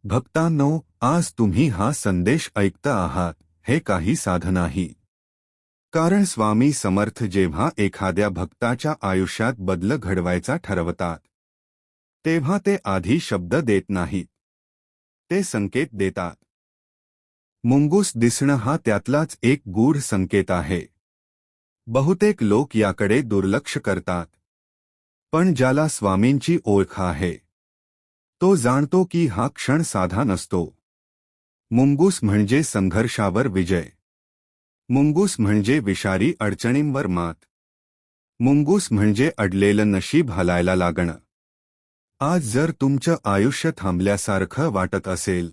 भक्तांनो, आज तुम्ही हा संदेश ऐकता आहात हे काही साधं नाही. कारण स्वामी समर्थ जेव्हा एखाद्या भक्ताच्या आयुष्यात बदल घडवायचा ठरवतात, तेव्हा ते आधी शब्द देत नाहीत. ते संकेत देतात. मुंगूस दिसणं हा त्यातलाच एक गूढ संकेत आहे. बहुतेक लोक याकडे दुर्लक्ष करतात. पण ज्याला स्वामींची ओळख आहे, तो जाणतो की हा क्षण साधा नसतो. मुंगूस म्हणजे संघर्षावर विजय. मुंगूस म्हणजे विषारी अडचणींवर मात. मुंगूस म्हणजे अडलेलं नशीब हलायला लागणं. आज जर तुमचं आयुष्य थांबल्यासारखं वाटत असेल,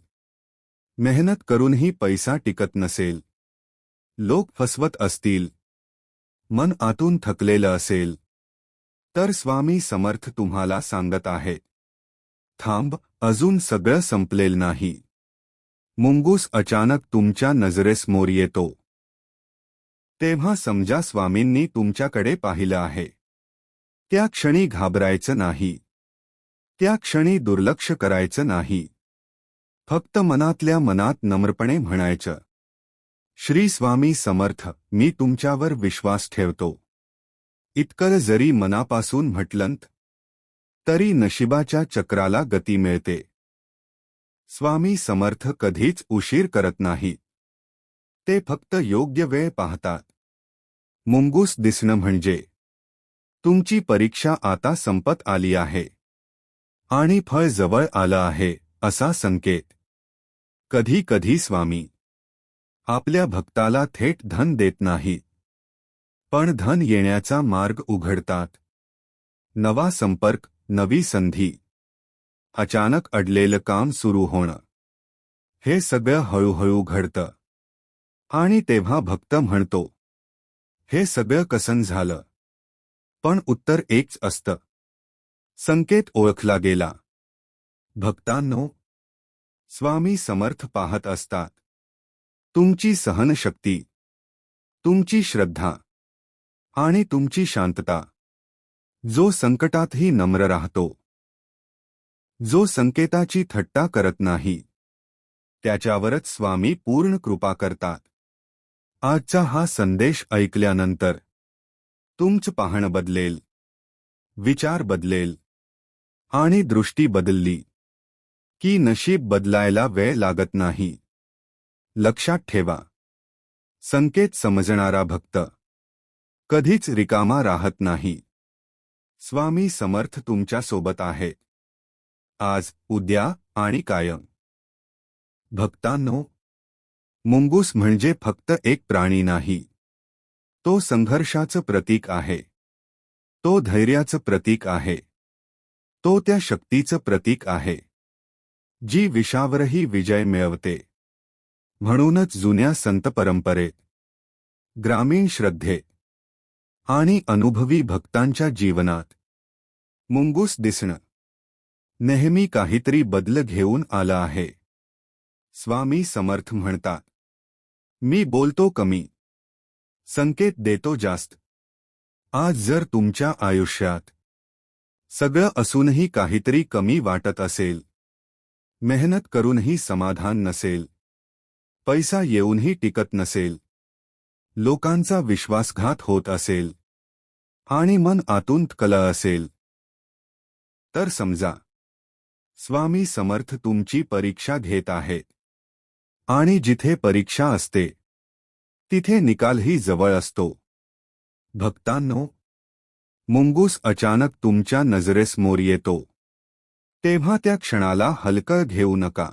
मेहनत करूनही पैसा टिकत नसेल, लोक फसवत असतील, मन आतून थकलेलं असेल, तर स्वामी समर्थ तुम्हाला सांगत आहेत, थांब, अजून सगळं संपलेलं नाही. मुंगूस अचानक तुमच्या नजरेसमोर येतो, तेव्हा समजा स्वामींनी तुमच्याकडे पाहिलं आहे. त्या क्षणी घाबरायचं नाही. त्या क्षणी दुर्लक्ष करायचं नाही. फक्त मनातल्या मनात नम्रपणे म्हणायचं, श्री स्वामी समर्थ, मी तुमच्यावर विश्वास ठेवतो. इतकं जरी मनापासून म्हटलंत, तरी नशिबाच्या चक्राला गती मिळते. स्वामी समर्थ कधीच उशीर करत नाहीत. ते फक्त योग्य वेळ पाहतात. मुंगूस दिसणं म्हणजे तुमची परीक्षा आता संपत आली आहे आणि फळ जवळ आलं आहे असा संकेत. कधी कधी स्वामी आपल्या भक्ताला थेट धन देत नाहीत, पण धन येण्याचा मार्ग उघडतात. नवा संपर्क, नवी संधी, अचानक अडलेलं काम सुरू होणं, हे सगळं हळूहळू घडतं. आणि तेव्हा भक्त म्हणतो, हे सगळं कसं झालं? पण उत्तर एकच असतं. संकेत ओळखला गेला. भक्तांनो, स्वामी समर्थ पाहत असतात. तुमची सहनशक्ती, तुमची श्रद्धा आणि तुमची शांतता. जो संकटातही नम्र राहतो, जो संकेताची थट्टा करत नाही, त्याच्यावरच स्वामी पूर्ण कृपा करतात. आजचा हा संदेश ऐकल्यानंतर तुमचं पाहणं बदलेल, विचार बदलेल आणि दृष्टी बदलली की नशीब बदलायला वेळ लागत नाही. लक्षात ठेवा, संकेत समजणारा भक्त कधीच रिकामा राहत नाही. स्वामी समर्थ तुमच्या सोबत आहेत, आज, उद्या आणि कायम. भक्तांनो, मुंगूस म्हणजे फक्त एक प्राणी नाही. तो संघर्षाचं प्रतीक आहे. तो धैर्याचं प्रतीक आहे. तो त्या शक्तीचं प्रतीक आहे, जी विषावरही विजय मिळवते. म्हणूनच जुन्या संत परंपरेत, ग्रामीण श्रद्धेत आणि अनुभवी भक्तांच्या जीवनात मुंगूस दिसणं नेहमी काहीतरी बदल घेऊन आलं आहे. स्वामी समर्थ म्हणतात, मी बोलतो कमी, संकेत देतो जास्त. आज जर तुमच्या आयुष्यात सगळं असूनही काहीतरी कमी वाटत असेल, मेहनत करूनही समाधान नसेल, पैसा येऊनही टिकत नसेल, लोकांचा विश्वासघात होत असेल आणि मन आतून थकलं असेल, तर समजा, स्वामी समर्थ तुमची परीक्षा घेत आहेत. आणि जिथे परीक्षा असते, तिथे निकालही जवळ असतो. भक्तांनो, मुंगूस अचानक तुमच्या नजरेसमोर येतो, तेव्हा त्या क्षणाला हलकं घेऊ नका.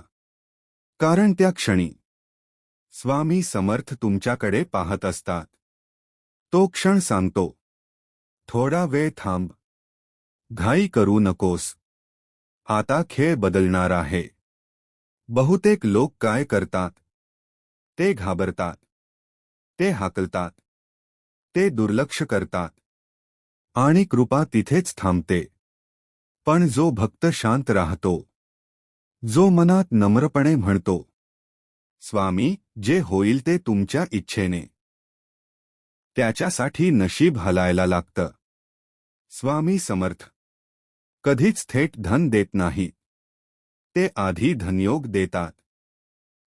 कारण त्या क्षणी स्वामी समर्थ तुमच्याकडे पाहत असतात. तो क्षण सांगतो, थोडा वेळ थांब, घाई करू नकोस, आता खेळ बदलणार आहे. बहुतेक लोक काय करतात? ते घाबरतात, ते हाकलतात, ते दुर्लक्ष करतात आणि कृपा तिथेच थांबते. पण जो भक्त शांत राहतो, जो मनात नम्रपणे म्हणतो, स्वामी, जे होईल ते तुमच्या इच्छेने, त्याच्यासाठी नशीब हलायला लागतं. स्वामी समर्थ कधीच थेट धन देत नाही. ते आधी धनयोग देतात,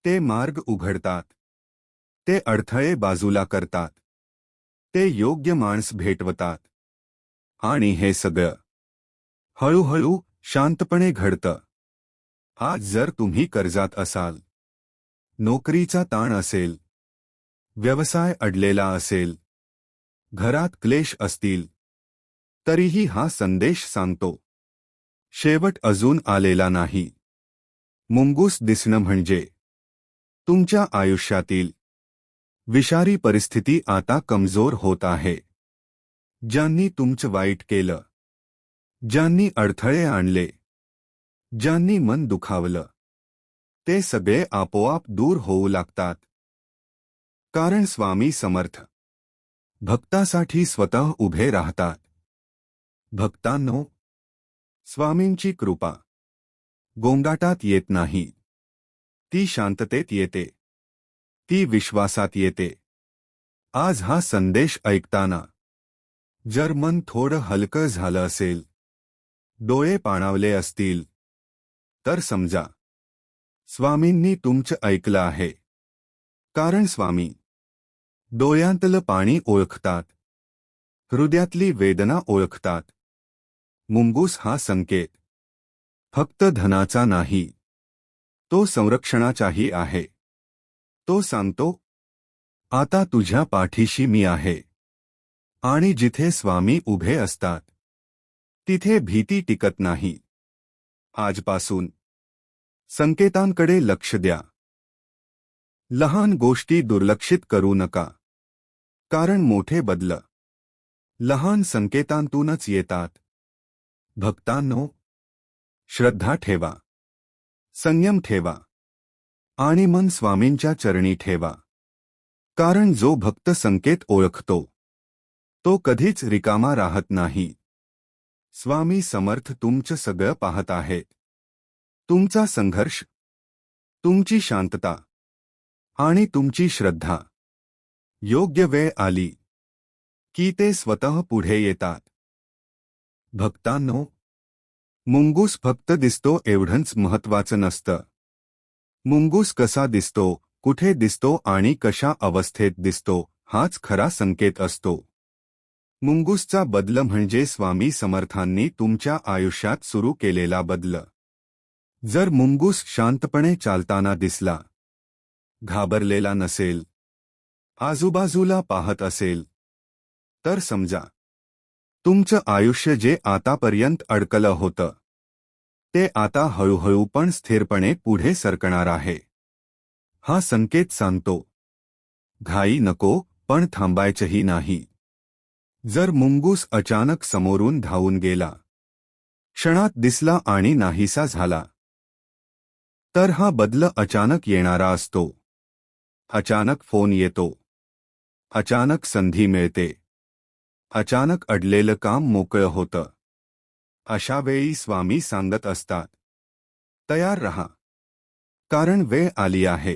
ते मार्ग उघडतात, ते अडथळे बाजूला करतात, ते योग्य माणस भेटवतात, आणि हे सगळं हळूहळू शांतपणे घडतं. आज जर तुम्ही कर्जात असाल, नोकरीचा ताण असेल, व्यवसाय अडलेला असेल, घरात क्लेश असतील, तरीही हा संदेश सांगतो, शेवट अजून आलेला नाही. मुंगूस दिसणं म्हणजे तुमच्या आयुष्यातील विषारी परिस्थिती आता कमजोर होत आहे. ज्यांनी तुमचं वाईट केलं, ज्यांनी अडथळे आणले, ज्यांनी मन दुखावलं, ते सगळे आपोआप दूर होऊ लागतात. कारण स्वामी समर्थ भक्तासाठी स्वतः उभे राहतात. भक्तांनो, स्वामींची कृपा गोंगाटात येत नाही, ती शांततेत येते, ती विश्वासात येते. आज हा संदेश ऐकताना जर मन थोडं हलकं झालं असेल, डोळे पाणावले असतील, तर समजा स्वामींनी तुमचं ऐकलं आहे. कारण स्वामी डोळ्यांतलं पाणी ओळखतात, हृदयातली वेदना ओळखतात. मुंगूस हा संकेत फक्त धनाचा नाही, तो संरक्षणाचाही आहे. तो सांगतो, आता तुझ्या पाठीशी मी आहे. आणि जिथे स्वामी उभे असतात, तिथे भीती टिकत नाही. आजपासून संकेतांकडे लक्ष द्या. लहान गोष्टी दुर्लक्षित करू नका. कारण मोठे बदल लहान संकेतांतूनच येतात. भक्तांनो, श्रद्धा ठेवा, संयम ठेवा, आणि मन स्वामींच्या चरणी ठेवा. कारण जो भक्त संकेत ओळखतो, तो कधीच रिकामा राहत नाही. स्वामी समर्थ तुमचं सगळं पाहत आहेत. तुमचा संघर्ष, तुमची शांतता, आणि तुमची श्रद्धा. योग्य वेळ आली की ते स्वतः पुढे येतात. भक्तांनो, मुंगूस फक्त दिसतो एवढंच महत्त्वाचं नसतं. मुंगूस कसा दिसतो, कुठे दिसतो आणि कशा अवस्थेत दिसतो, हाच खरा संकेत असतो. मुंगूसचा बदल म्हणजे स्वामी समर्थांनी तुमच्या आयुष्यात सुरू केलेला बदल. जर मुंगूस शांतपणे चालताना दिसला, घाबरलेला नसेल, आजूबाजूला पाहत असेल, तर समजा तुमचं आयुष्य जे आतापर्यंत अडकलं होतं, ते आता हळूहळू पण स्थिरपणे पुढे सरकणार आहे. हा संकेत सांगतो, घाई नको, पण थांबायचंही नाही. जर मुंगूस अचानक समोरून धावून गेला, क्षणात दिसला आणि नाहीसा झाला, तर हा बदल अचानक येणारा असतो. अचानक फोन येतो, अचानक संधी मिळते, अचानक अडलेलं काम मोकळं होतं. अशा वेळी स्वामी सांगत असतात, तयार रहा, कारण वेळ आली आहे.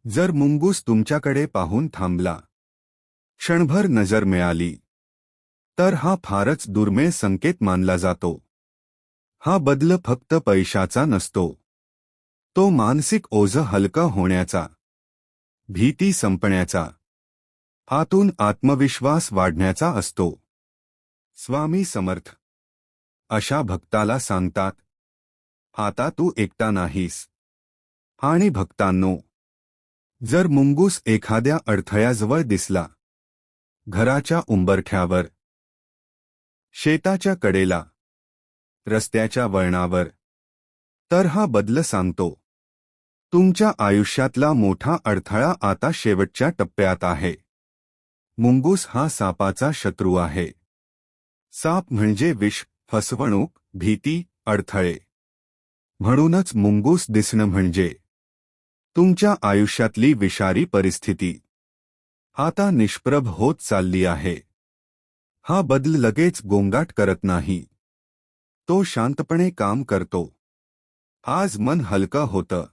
जर मुंगूस तुमच्याकडे पाहून थांबला, क्षणभर नजर मिळाली, तर हा फारच दुर्मिळ संकेत मानला जातो. हा बदल फक्त पैशाचा नसतो, तो मानसिक ओझं हलकं होण्याचा, भीती संपण्याचा, आतून आत्मविश्वास वाढण्याचा असतो. स्वामी समर्थ अशा भक्ताला सांगतात, आता तू एकटा नाहीस. आणि भक्तांनो, जर मुंगूस एखाद्या अडथळ्याजवळ दिसला, घराच्या उंबरठ्यावर, शेताच्या कडेला, रस्त्याच्या वळणावर, तर हा बदल सांगतो, तुमच्या आयुष्यातला मोठा अडथळा आता शेवटच्या टप्प्यात आहे. मुंगूस हा सापाचा शत्रू आहे. साप म्हणजे विष, फसवणूक, भीती, अडथळे. म्हणूनच मुंगूस दिसणं म्हणजे तुमच्या आयुष्यातली विषारी परिस्थिती आता निष्प्रभ होत चालली आहे. हा बदल लगेच गोंगाट करत नाही, तो शांतपणे काम करतो. आज मन हलकं होतं,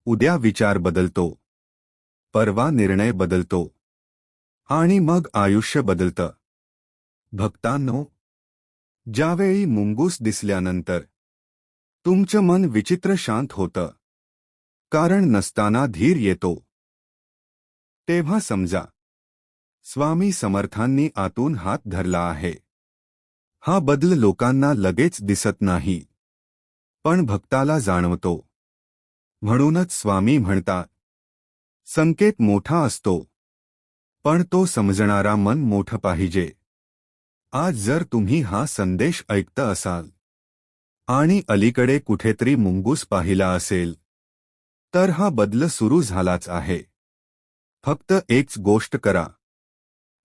उद्या विचार बदलतो, परवा निर्णय बदलतो, आणि मग आयुष्य बदलतं. भक्तांनो, ज्यावेळी मुंगूस दिसल्यानंतर तुमचं मन विचित्र शांत होतं. कारण नसताना धीर येतो. तेव्हा समजा स्वामी समर्थांनी आतून हात धरला आहे. हा बदल लोकांना लगेच दिसत नाही, पण भक्ताला जाणवतो. म्हणूनच स्वामी म्हणतात, संकेत मोठा असतो, पण तो समजणारा मन मोठं पाहिजे. आज जर तुम्ही हा संदेश ऐकत असाल आणि अलीकडे कुठेतरी मुंगूस पाहिला असेल, तर हा बदल सुरू झालाच आहे. फक्त एकच गोष्ट करा.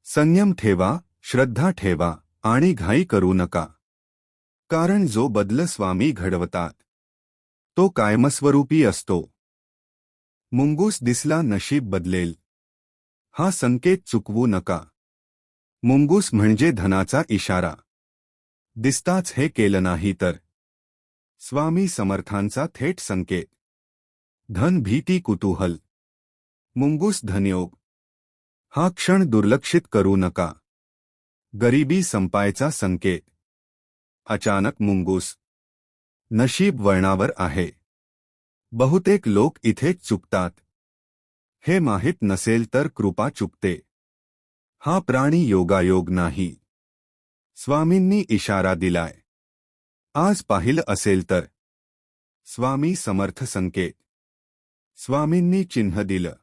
संयम ठेवा, श्रद्धा ठेवा आणि घाई करू नका. कारण जो बदल स्वामी घडवतात तो कायमस्वरूपी असतो. मुंगूस दिसला नशीब बदलेल, हा संकेत चुकवू नका. मुंगूस म्हणजे धनाचा इशारा. दिसताच हे केलं नाही तर स्वामी समर्थांचा थेट संकेत. धन, भीती, कुतूहल. मुंगूस धनयोग. हा क्षण दुर्लक्षित करू नका. गरिबी संपायचा संकेत. अचानक मुंगूस. नशीब वळणावर आहे. बहुतेक लोक इथेच चुकतात. हे माहीत नसेल तर कृपा चुकते. हा प्राणी योगायोग नाही. स्वामींनी इशारा दिलाय. आज पाहिलं असेल तर स्वामी समर्थ संकेत. स्वामींनी चिन्ह दिलं.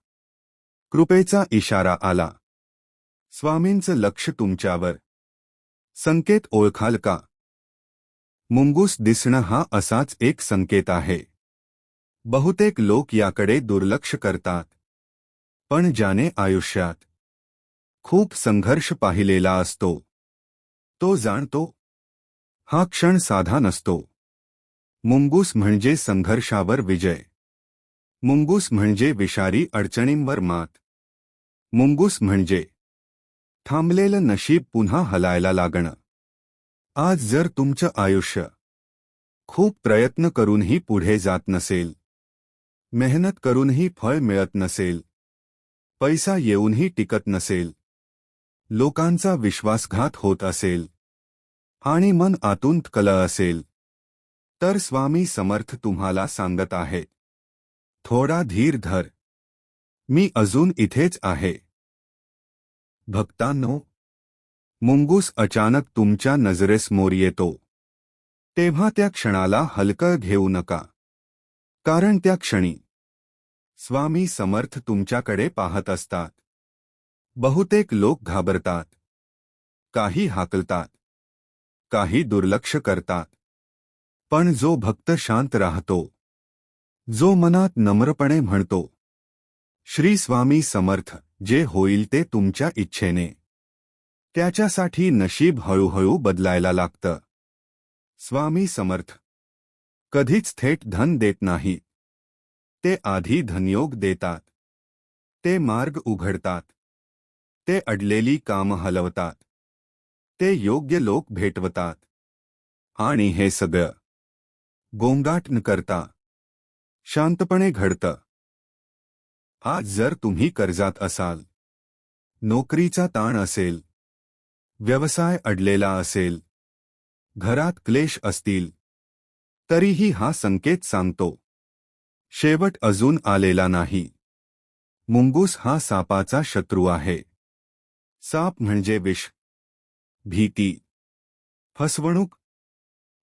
कृपेचा इशारा आला. स्वामींचं लक्ष तुमच्यावर. संकेत ओळखाल का? मुंगूस दिसणं हा असाच एक संकेत आहे. बहुतेक लोक याकडे दुर्लक्ष करतात. पण ज्याने आयुष्यात खूप संघर्ष पाहिलेला असतो तो जाणतो, हा क्षण साधा नसतो. मुंगूस म्हणजे संघर्षावर विजय. मुंगूस म्हणजे विषारी अडचणींवर मात. मुंगूस म्हणजे थांबलेलं नशीब पुन्हा हलायला लागणं. आज जर तुमचं आयुष्य खूप प्रयत्न करूनही पुढे जात नसेल, मेहनत करूनही फळ मिळत नसेल, पैसा येऊनही टिकत नसेल, लोकांचा विश्वासघात होत असेल आणि मन आतून थकलं असेल, तर स्वामी समर्थ तुम्हाला सांगत आहेत, थोडा धीर धर. मी अजून इथेच आहे. भक्तांनो, मुंगूस अचानक तुमच्या नजरेसमोर येतो तेव्हा त्या क्षणाला हलकं घेऊ नका. कारण त्या क्षणी स्वामी समर्थ तुमच्याकडे पाहत असतात. बहुतेक लोक घाबरतात, काही हाकलतात, काही दुर्लक्ष करतात. पण जो भक्त शांत राहतो, जो मनात नम्रपणे म्हणतो, श्री स्वामी समर्थ, जे होईल ते तुमच्या इच्छेने, त्याच्यासाठी नशीब हळूहळू बदलायला लागतं. स्वामी समर्थ कधीच थेट धन देत नाहीत. ते आधी धनयोग देतात. ते मार्ग उघडतात. ते अडलेली कामं हलवतात. ते योग्य लोक भेटवतात. आणि हे सगळं गोंगाट न करता शांतपणे घडतं. आज जर तुम्ही कर्जात असाल, नोकरीचा ताण असेल, व्यवसाय अडलेला असेल, घरात क्लेश असतील, तरीही हा संकेत सांगतो, शेवट अजून आलेला नाही. मुंगूस हा सापाचा शत्रू आहे. साप म्हणजे विष, भीती, फसवणूक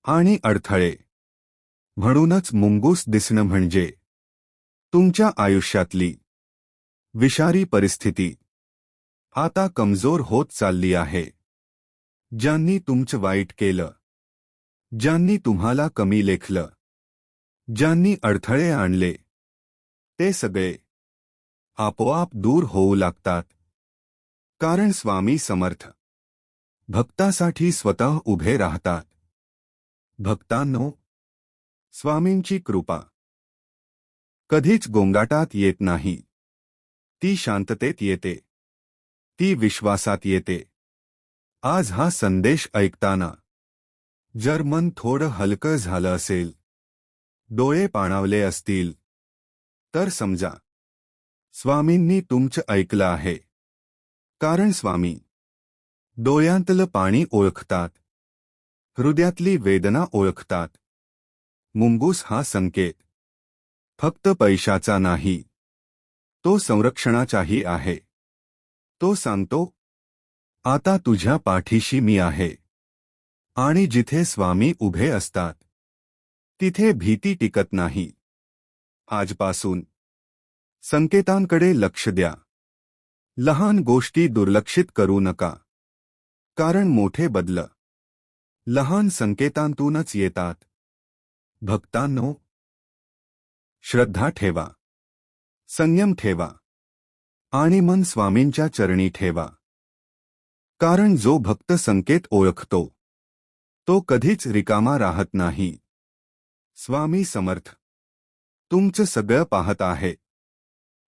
आणि अडथळे. म्हणूनच मुंगूस दिसणं म्हणजे तुमच्या आयुष्यातली विषारी परिस्थिती आता कमजोर होत चालली आहे. ज्यांनी तुमचं वाईट केलं, ज्यांनी तुम्हाला कमी लेखलं, ज्यांनी अडथळे आणले, ते सगळे आपोआप दूर होऊ लागतात. कारण स्वामी समर्थ भक्तासाठी स्वतः उभे राहतात. भक्तांनो, स्वामींची कृपा कधीच गोंगाटात येत नाही. ती शांततेत येते. ती विश्वासात येते. आज हा संदेश ऐकताना जर मन थोडं हलकं झालं असेल, डोळे पाणावले असतील, तर समजा स्वामींनी तुमचं ऐकलं आहे. कारण स्वामी डोळ्यांतलं पाणी ओळखतात, हृदयातली वेदना ओळखतात, मुंगूस हा संकेत फक्त पैशाचा नाही, तो संरक्षणाचाही आहे. तो सांगतो, आता तुझ्या पाठीशी मी आहे. आणि जिथे स्वामी उभे असतात तिथे भीती टिकत नाही. आजपासून संकेतांकडे लक्ष द्या. लहान गोष्टी दुर्लक्षित करू नका, कारण मोठे बदल लहान संकेतांतूनच येतात. भक्तांनो, श्रद्धा ठेवा, संयम ठेवा आणि मन स्वामींच्या चरणी ठेवा. कारण जो भक्त संकेत ओळखतो तो कधीच रिकामा राहत नाही. स्वामी समर्थ. तुमचं सगळं पाहत आहे.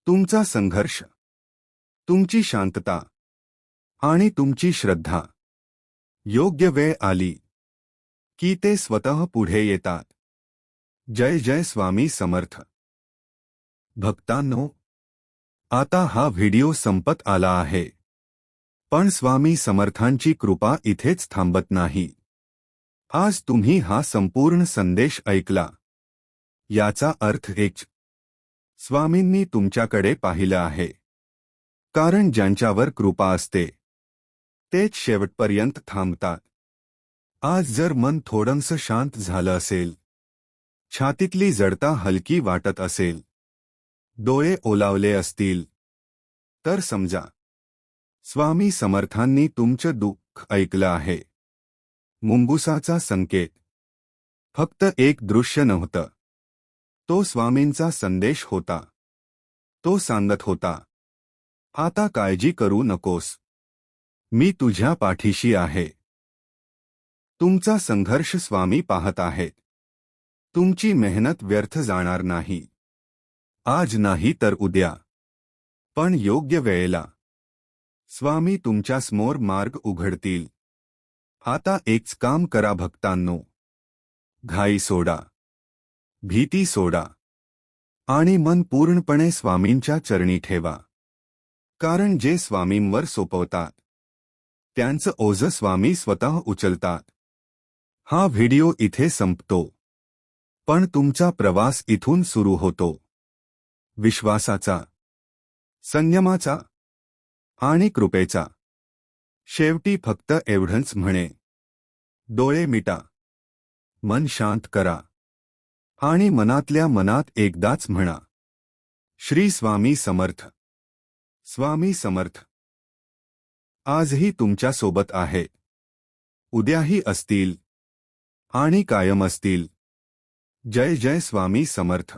तुमचा संघर्ष, तुमची शांतता आणि तुमची श्रद्धा. योग्य वेळ आली की ते स्वतः पुढे येतात. जय जय स्वामी समर्थ. भक्तांनो, आता हा व्हिडिओ संपत आला आहे. पण स्वामी समर्थांची कृपा इथेच थांबत नाही. आज तुम्ही हा संपूर्ण संदेश ऐकला. याचा अर्थ एक, स्वामींनी तुमच्याकडे पाहिलं आहे. कारण ज्यांच्यावर कृपा असते तेच शेवटपर्यंत थांबतात. आज जर मन थोडंसं शांत झालं असेल, छातीतली जडता हलकी वाटत असेल, डोळे ओलावले असतील, तर समजा स्वामी समर्थांनी तुमचं दुःख ऐकलं आहे. मुंगुसाचा संकेत फक्त एक दृश्य नव्हतं, तो स्वामींचा संदेश होता. तो सांगत होता, आता काळजी करू नकोस, मी तुझ्या पाठीशी आहे. तुमचा संघर्ष स्वामी पाहत आहेत. तुमची मेहनत व्यर्थ जाणार नाही. आज नाही तर उद्या, पण योग्य वेळेला स्वामी तुमच्या समोर मार्ग उघडतील. आता एकच काम करा भक्तांनो, घाई सोडा, भीती सोडा आणि मन पूर्णपणे स्वामींच्या चरणी ठेवा. कारण जे स्वामींवर सोपवतात त्यांचं ओझं स्वामी स्वतः उचलतात. हा व्हिडिओ इथे संपतो, पण तुमचा प्रवास इथून सुरू होतो. विश्वासाचा, संयमाचा आणि कृपेचा. शेवटी फक्त एवढंच म्हणे, डोळे मिटा, मन शांत करा आणि मनातल्या मनात एकदाच म्हणा, श्री स्वामी समर्थ. स्वामी समर्थ आजही तुमच्या सोबत आहेत, उद्याही असतील आणि कायम असतील. जय जय स्वामी समर्थ.